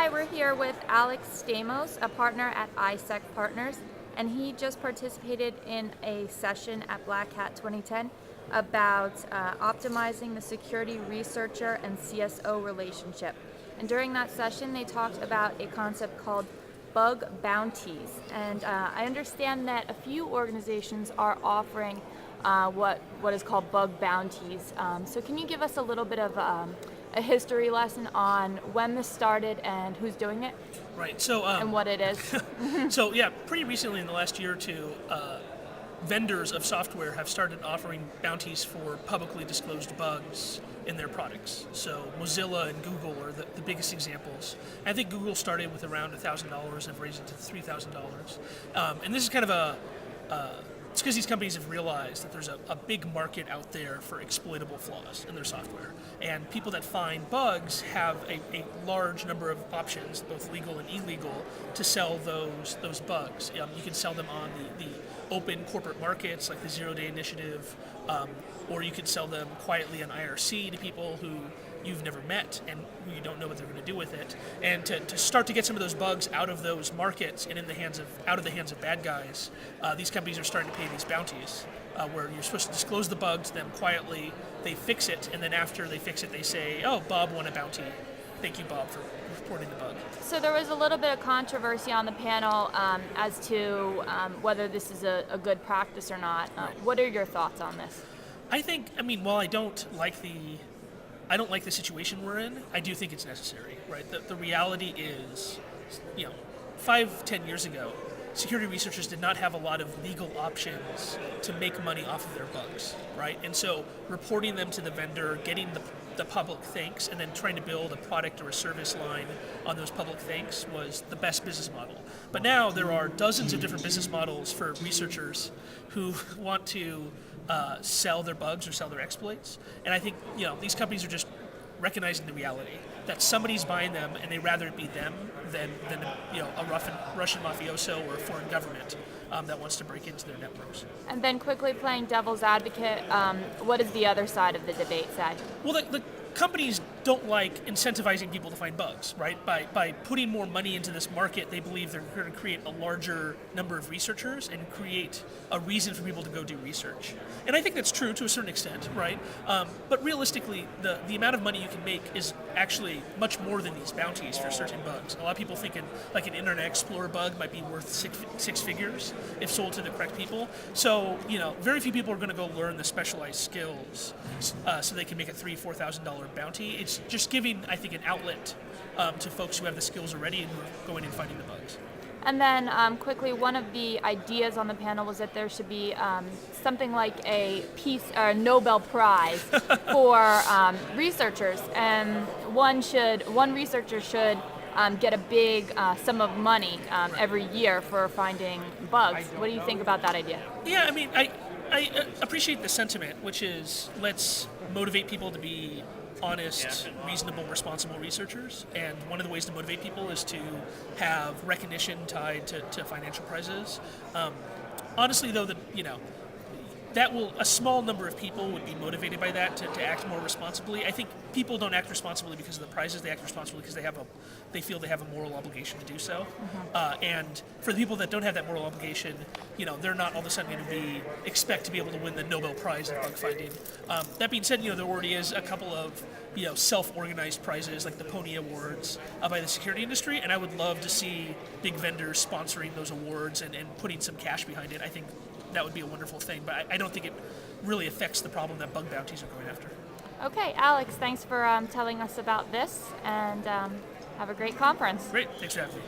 Hi, we're here with Alex Stamos, a partner at iSEC Partners, and he just participated in a session at Black Hat 2010 about optimizing the security researcher and CSO relationship. And during that session, they talked about a concept called bug bounties. And I understand that a few organizations are offering what is called bug bounties. So can you give us a little bit of a history lesson on when this started and who's doing it? Right. So and what it is? so yeah, pretty recently in the last year or two, vendors of software have started offering bounties for publicly disclosed bugs in their products. So Mozilla and Google are the biggest examples. I think Google started with around $1,000 and have raised it to $3,000. And this is kind of it's because these companies have realized that there's a big market out there for exploitable flaws in their software. And people that find bugs have a large number of options, both legal and illegal, to sell those bugs. You can sell them on the open corporate markets, like the Zero Day Initiative, or you can sell them quietly on IRC to people who you've never met and who you don't know what they're going to do with it. And to start to get some of those bugs out of those markets and out of the hands of bad guys, these companies are starting to pay these bounties, where you're supposed to disclose the bug to them quietly. They fix it, and then after they fix it, they say, "Oh, Bob won a bounty. Thank you, Bob, for reporting the bug." So there was a little bit of controversy on the panel as to whether this is a good practice or not. Right. What are your thoughts on this? While I don't like the situation we're in, I do think it's necessary, right? The reality is, 5-10 years ago, security researchers did not have a lot of legal options to make money off of their bugs, right? And so reporting them to the vendor, getting the public thanks, and then trying to build a product or a service line on those public thanks was the best business model. But now there are dozens of different business models for researchers who want to sell their bugs or sell their exploits. And I think these companies are just recognizing the reality that somebody's buying them, and they'd rather it be them than a Russian mafioso or a foreign government that wants to break into their networks. And then quickly playing devil's advocate, what does the other side of the debate say? Well, the companies don't like incentivizing people to find bugs, right? By putting more money into this market, they believe they're going to create a larger number of researchers and create a reason for people to go do research. And I think that's true to a certain extent, right? But realistically, the amount of money you can make is actually much more than these bounties for certain bugs. A lot of people think like an Internet Explorer bug might be worth six figures if sold to the correct people. So, very few people are going to go learn the specialized skills so they can make a $3,000-$4,000 bounty. It's just giving, I think, an outlet to folks who have the skills already and who are going and finding the bugs. And then quickly, one of the ideas on the panel was that there should be something like a Nobel Prize for researchers, and one researcher should get a big sum of money every year for finding bugs. What do you think about that idea? Yeah, I appreciate the sentiment, which is let's motivate people to be honest, reasonable, responsible researchers. And one of the ways to motivate people is to have recognition tied to financial prizes. Honestly, though, a small number of people would be motivated by that to act more responsibly. I think people don't act responsibly because of the prizes. They act responsibly because they feel they have a moral obligation to do so. Mm-hmm. And for the people that don't have that moral obligation, they're not all of a sudden going to expect to be able to win the Nobel Prize in bug finding. That being said, there already is a couple of self-organized prizes like the Pony Awards by the security industry, and I would love to see big vendors sponsoring those awards and putting some cash behind it. I think that would be a wonderful thing, but I don't think it really affects the problem that bug bounties are going after. Okay, Alex, thanks for telling us about this, and have a great conference. Great, thanks for having me.